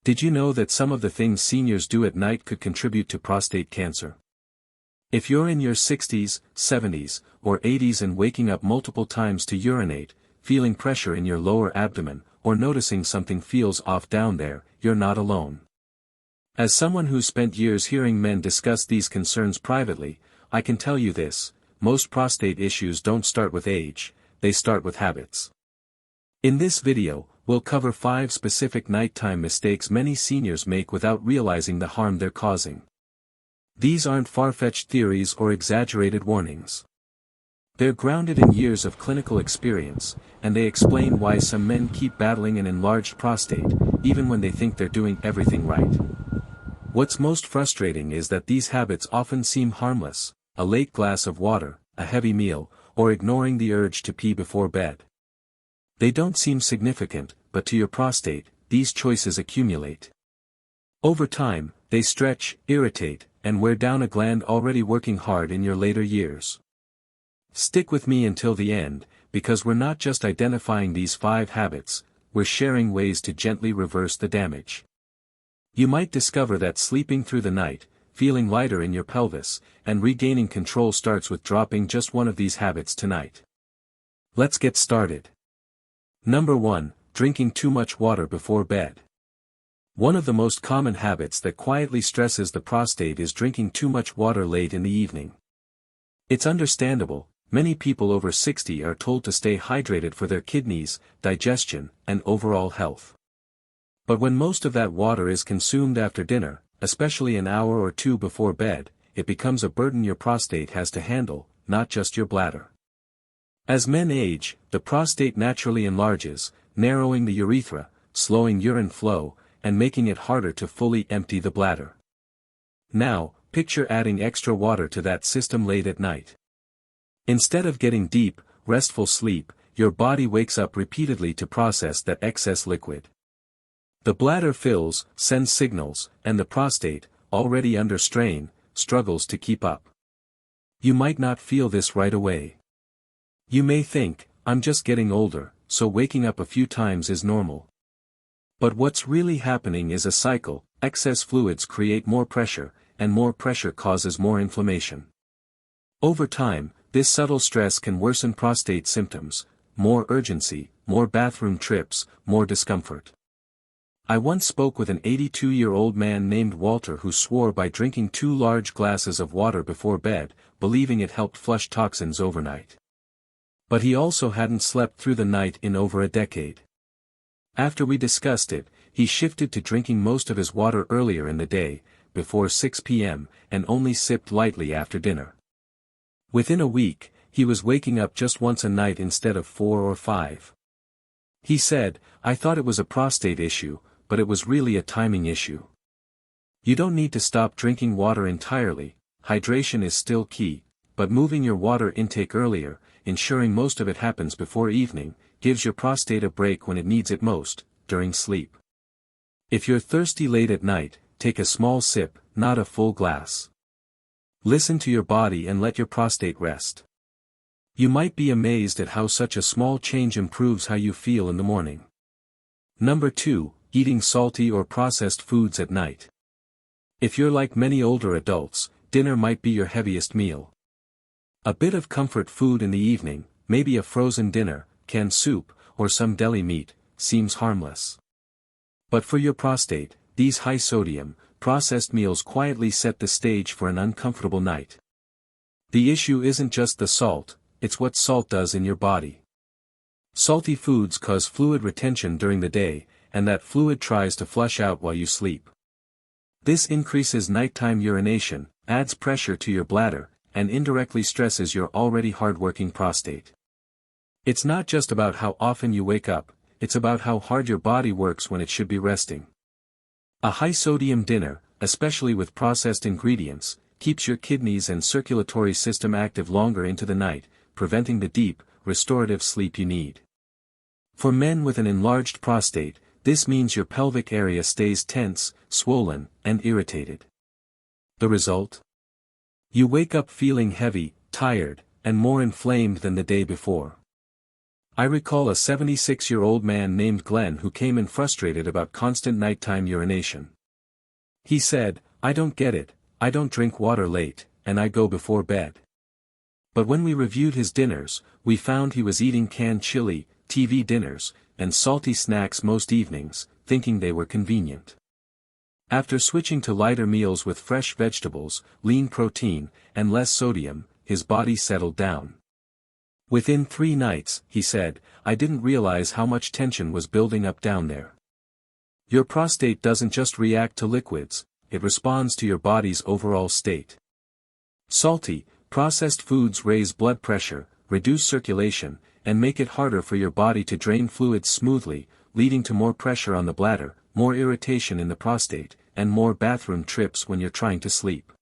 Did you know that some of the things seniors do at night could contribute to prostate cancer? If you're in your 60s, 70s, or 80s and waking up multiple times to urinate, feeling pressure in your lower abdomen, or noticing something feels off down there, you're not alone. As someone who's spent years hearing men discuss these concerns privately, I can tell you this: most prostate issues don't start with age, they start with habits. In this video, we'll cover 5 specific nighttime mistakes many seniors make without realizing the harm they're causing. These aren't far-fetched theories or exaggerated warnings. They're grounded in years of clinical experience, and they explain why some men keep battling an enlarged prostate, even when they think they're doing everything right. What's most frustrating is that these habits often seem harmless: a late glass of water, a heavy meal, or ignoring the urge to pee before bed. They don't seem significant, but to your prostate, these choices accumulate. Over time, they stretch, irritate, and wear down a gland already working hard in your later years. Stick with me until the end, because we're not just identifying these 5 habits, we're sharing ways to gently reverse the damage. You might discover that sleeping through the night, feeling lighter in your pelvis, and regaining control starts with dropping just one of these habits tonight. Let's get started. Number 1, drinking too much water before bed. One of the most common habits that quietly stresses the prostate is drinking too much water late in the evening. It's understandable. Many people over 60 are told to stay hydrated for their kidneys, digestion, and overall health. But when most of that water is consumed after dinner, especially an hour or 2 before bed, it becomes a burden your prostate has to handle, not just your bladder. As men age, the prostate naturally enlarges, narrowing the urethra, slowing urine flow, and making it harder to fully empty the bladder. Now, picture adding extra water to that system late at night. Instead of getting deep, restful sleep, your body wakes up repeatedly to process that excess liquid. The bladder fills, sends signals, and the prostate, already under strain, struggles to keep up. You might not feel this right away. You may think, I'm just getting older, so waking up a few times is normal. But what's really happening is a cycle: excess fluids create more pressure, and more pressure causes more inflammation. Over time, this subtle stress can worsen prostate symptoms: more urgency, more bathroom trips, more discomfort. I once spoke with an 82-year-old man named Walter who swore by drinking 2 large glasses of water before bed, believing it helped flush toxins overnight. But he also hadn't slept through the night in over a decade. After we discussed it, he shifted to drinking most of his water earlier in the day, before 6 p.m., and only sipped lightly after dinner. Within a week, he was waking up just once a night instead of 4 or 5. He said, "I thought it was a prostate issue, but it was really a timing issue." You don't need to stop drinking water entirely. Hydration is still key, but moving your water intake earlier, ensuring most of it happens before evening, gives your prostate a break when it needs it most, during sleep. If you're thirsty late at night, take a small sip, not a full glass. Listen to your body and let your prostate rest. You might be amazed at how such a small change improves how you feel in the morning. Number 2, eating salty or processed foods at night. If you're like many older adults, dinner might be your heaviest meal. A bit of comfort food in the evening, maybe a frozen dinner, canned soup, or some deli meat, seems harmless. But for your prostate, these high-sodium, processed meals quietly set the stage for an uncomfortable night. The issue isn't just the salt, it's what salt does in your body. Salty foods cause fluid retention during the day, and that fluid tries to flush out while you sleep. This increases nighttime urination, adds pressure to your bladder, and indirectly stresses your already hard-working prostate. It's not just about how often you wake up, it's about how hard your body works when it should be resting. A high-sodium dinner, especially with processed ingredients, keeps your kidneys and circulatory system active longer into the night, preventing the deep, restorative sleep you need. For men with an enlarged prostate, this means your pelvic area stays tense, swollen, and irritated. The result? You wake up feeling heavy, tired, and more inflamed than the day before. I recall a 76-year-old man named Glenn who came in frustrated about constant nighttime urination. He said, "I don't get it, I don't drink water late, and I go before bed." But when we reviewed his dinners, we found he was eating canned chili, TV dinners, and salty snacks most evenings, thinking they were convenient. After switching to lighter meals with fresh vegetables, lean protein, and less sodium, his body settled down. Within 3 nights, he said, "I didn't realize how much tension was building up down there." Your prostate doesn't just react to liquids, it responds to your body's overall state. Salty, processed foods raise blood pressure, reduce circulation, and make it harder for your body to drain fluids smoothly, leading to more pressure on the bladder, more irritation in the prostate, and more bathroom trips when you're trying to sleep.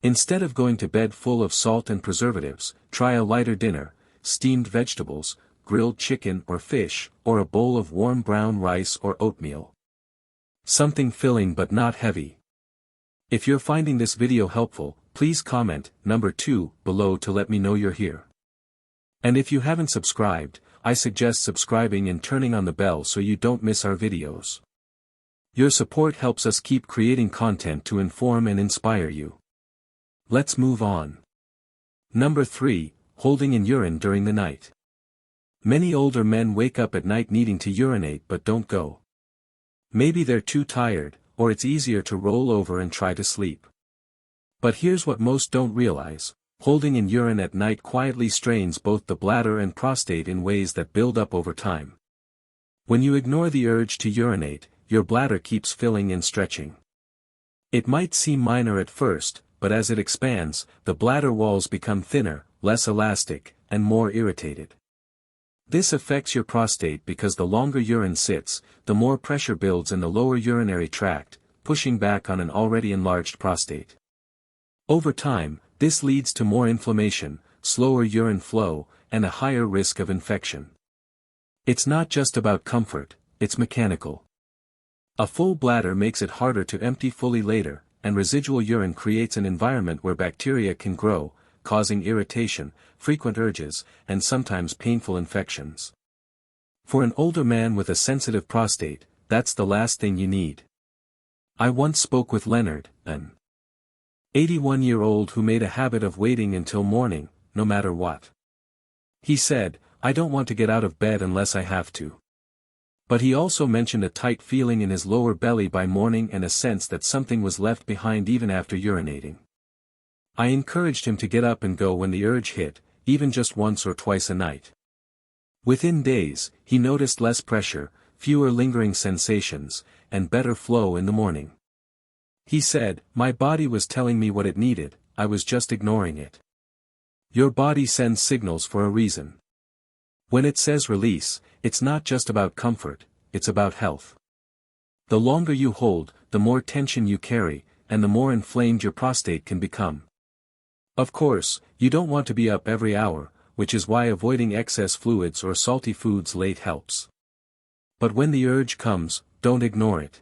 Instead of going to bed full of salt and preservatives, try a lighter dinner, steamed vegetables, grilled chicken or fish, or a bowl of warm brown rice or oatmeal. Something filling but not heavy. If you're finding this video helpful, please comment number 2 below to let me know you're here. And if you haven't subscribed, I suggest subscribing and turning on the bell so you don't miss our videos. Your support helps us keep creating content to inform and inspire you. Let's move on. Number 3, holding in urine during the night. Many older men wake up at night needing to urinate but don't go. Maybe they're too tired, or it's easier to roll over and try to sleep. But here's what most don't realize: holding in urine at night quietly strains both the bladder and prostate in ways that build up over time. When you ignore the urge to urinate, your bladder keeps filling and stretching. It might seem minor at first, but as it expands, the bladder walls become thinner, less elastic, and more irritated. This affects your prostate because the longer urine sits, the more pressure builds in the lower urinary tract, pushing back on an already enlarged prostate. Over time, this leads to more inflammation, slower urine flow, and a higher risk of infection. It's not just about comfort, it's mechanical. A full bladder makes it harder to empty fully later, and residual urine creates an environment where bacteria can grow, causing irritation, frequent urges, and sometimes painful infections. For an older man with a sensitive prostate, that's the last thing you need. I once spoke with Leonard, an 81-year-old who made a habit of waiting until morning, no matter what. He said, "I don't want to get out of bed unless I have to." But he also mentioned a tight feeling in his lower belly by morning and a sense that something was left behind even after urinating. I encouraged him to get up and go when the urge hit, even just once or twice a night. Within days, he noticed less pressure, fewer lingering sensations, and better flow in the morning. He said, "My body was telling me what it needed, I was just ignoring it." Your body sends signals for a reason. When it says release, it's not just about comfort, it's about health. The longer you hold, the more tension you carry, and the more inflamed your prostate can become. Of course, you don't want to be up every hour, which is why avoiding excess fluids or salty foods late helps. But when the urge comes, don't ignore it.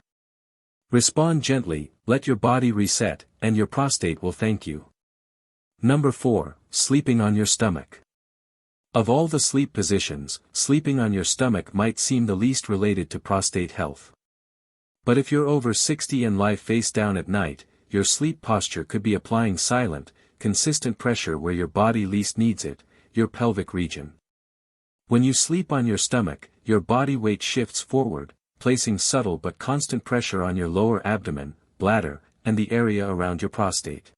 Respond gently, let your body reset, and your prostate will thank you. Number 4, sleeping on your stomach. Of all the sleep positions, sleeping on your stomach might seem the least related to prostate health. But if you're over 60 and lie face down at night, your sleep posture could be applying silent, consistent pressure where your body least needs it, your pelvic region. When you sleep on your stomach, your body weight shifts forward, placing subtle but constant pressure on your lower abdomen, bladder, and the area around your prostate.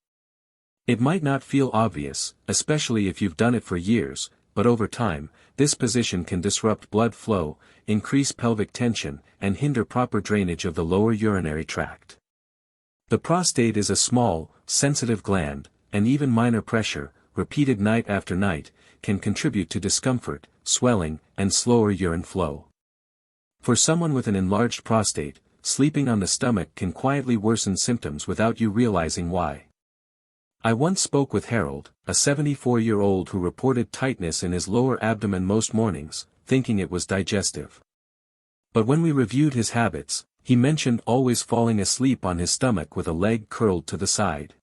It might not feel obvious, especially if you've done it for years, but over time, this position can disrupt blood flow, increase pelvic tension, and hinder proper drainage of the lower urinary tract. The prostate is a small, sensitive gland, and even minor pressure, repeated night after night, can contribute to discomfort, swelling, and slower urine flow. For someone with an enlarged prostate, sleeping on the stomach can quietly worsen symptoms without you realizing why. I once spoke with Harold, a 74-year-old who reported tightness in his lower abdomen most mornings, thinking it was digestive. But when we reviewed his habits, he mentioned always falling asleep on his stomach with a leg curled to the side.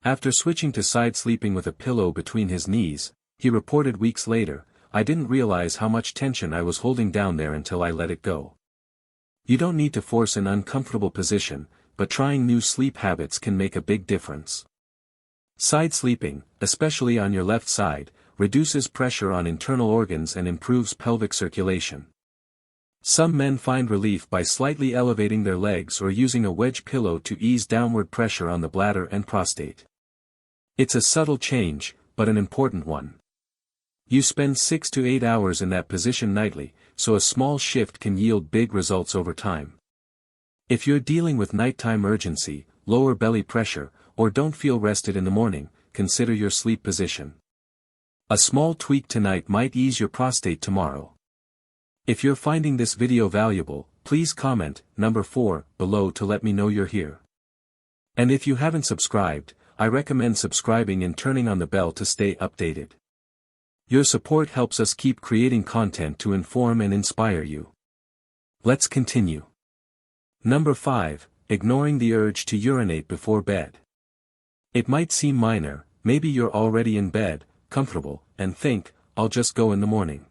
After switching to side sleeping with a pillow between his knees, he reported weeks later, I didn't realize how much tension I was holding down there until I let it go. You don't need to force an uncomfortable position, but trying new sleep habits can make a big difference. Side sleeping, especially on your left side, reduces pressure on internal organs and improves pelvic circulation. Some men find relief by slightly elevating their legs or using a wedge pillow to ease downward pressure on the bladder and prostate. It's a subtle change, but an important one. You spend 6 to 8 hours in that position nightly, so a small shift can yield big results over time. If you're dealing with nighttime urgency, lower belly pressure, or don't feel rested in the morning, consider your sleep position. A small tweak tonight might ease your prostate tomorrow. If you're finding this video valuable, please comment, number 4, below to let me know you're here. And if you haven't subscribed, I recommend subscribing and turning on the bell to stay updated. Your support helps us keep creating content to inform and inspire you. Let's continue. Number 5, ignoring the urge to urinate before bed. It might seem minor, maybe you're already in bed, comfortable, and think, I'll just go in the morning.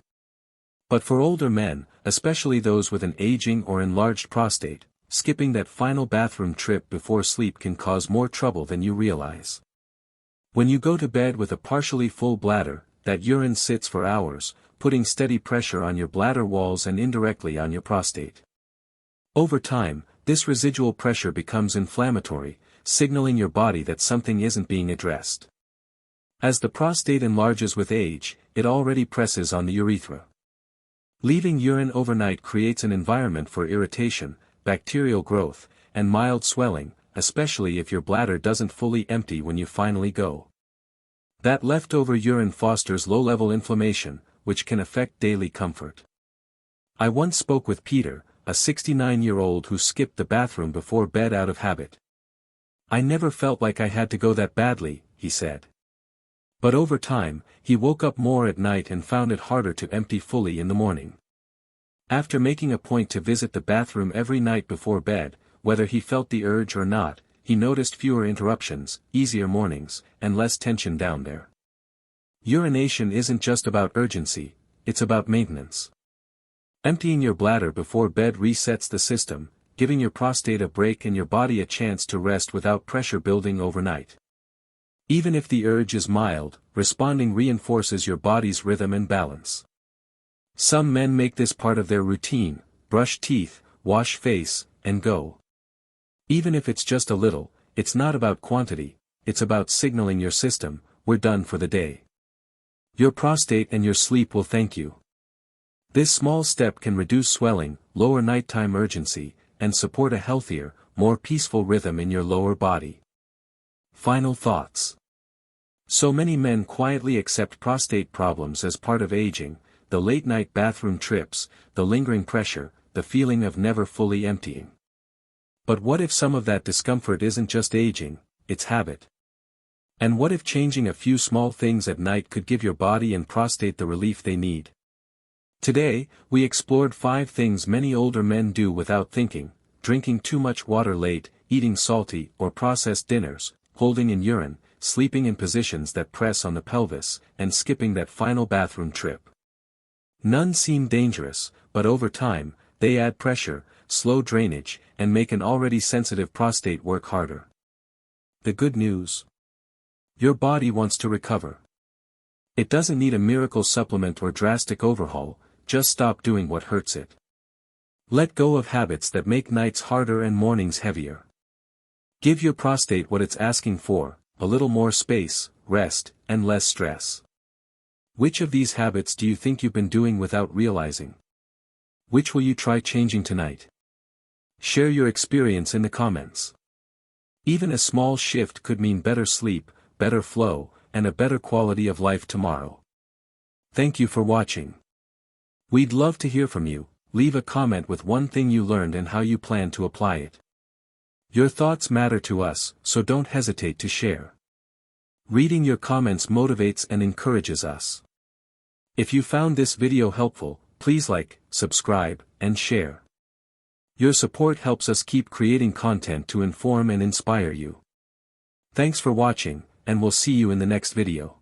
But for older men, especially those with an aging or enlarged prostate, skipping that final bathroom trip before sleep can cause more trouble than you realize. When you go to bed with a partially full bladder, that urine sits for hours, putting steady pressure on your bladder walls and indirectly on your prostate. Over time, this residual pressure becomes inflammatory, signaling your body that something isn't being addressed. As the prostate enlarges with age, it already presses on the urethra. Leaving urine overnight creates an environment for irritation, bacterial growth, and mild swelling, especially if your bladder doesn't fully empty when you finally go. That leftover urine fosters low-level inflammation, which can affect daily comfort. I once spoke with Peter, a 69-year-old who skipped the bathroom before bed out of habit. I never felt like I had to go that badly, he said. But over time, he woke up more at night and found it harder to empty fully in the morning. After making a point to visit the bathroom every night before bed, whether he felt the urge or not, he noticed fewer interruptions, easier mornings, and less tension down there. Urination isn't just about urgency, it's about maintenance. Emptying your bladder before bed resets the system, giving your prostate a break and your body a chance to rest without pressure building overnight. Even if the urge is mild, responding reinforces your body's rhythm and balance. Some men make this part of their routine: brush teeth, wash face, and go. Even if it's just a little, it's not about quantity, it's about signaling your system, we're done for the day. Your prostate and your sleep will thank you. This small step can reduce swelling, lower nighttime urgency, and support a healthier, more peaceful rhythm in your lower body. Final thoughts. So many men quietly accept prostate problems as part of aging: the late-night bathroom trips, the lingering pressure, the feeling of never fully emptying. But what if some of that discomfort isn't just aging, it's habit? And what if changing a few small things at night could give your body and prostate the relief they need? Today, we explored 5 things many older men do without thinking: drinking too much water late, eating salty or processed dinners, holding in urine, sleeping in positions that press on the pelvis, and skipping that final bathroom trip. None seem dangerous, but over time, they add pressure, slow drainage, and make an already sensitive prostate work harder. The good news: your body wants to recover. It doesn't need a miracle supplement or drastic overhaul, just stop doing what hurts it. Let go of habits that make nights harder and mornings heavier. Give your prostate what it's asking for: a little more space, rest, and less stress. Which of these habits do you think you've been doing without realizing? Which will you try changing tonight? Share your experience in the comments. Even a small shift could mean better sleep, better flow, and a better quality of life tomorrow. Thank you for watching. We'd love to hear from you. Leave a comment with one thing you learned and how you plan to apply it. Your thoughts matter to us, so don't hesitate to share. Reading your comments motivates and encourages us. If you found this video helpful, please like, subscribe, and share. Your support helps us keep creating content to inform and inspire you. Thanks for watching, and we'll see you in the next video.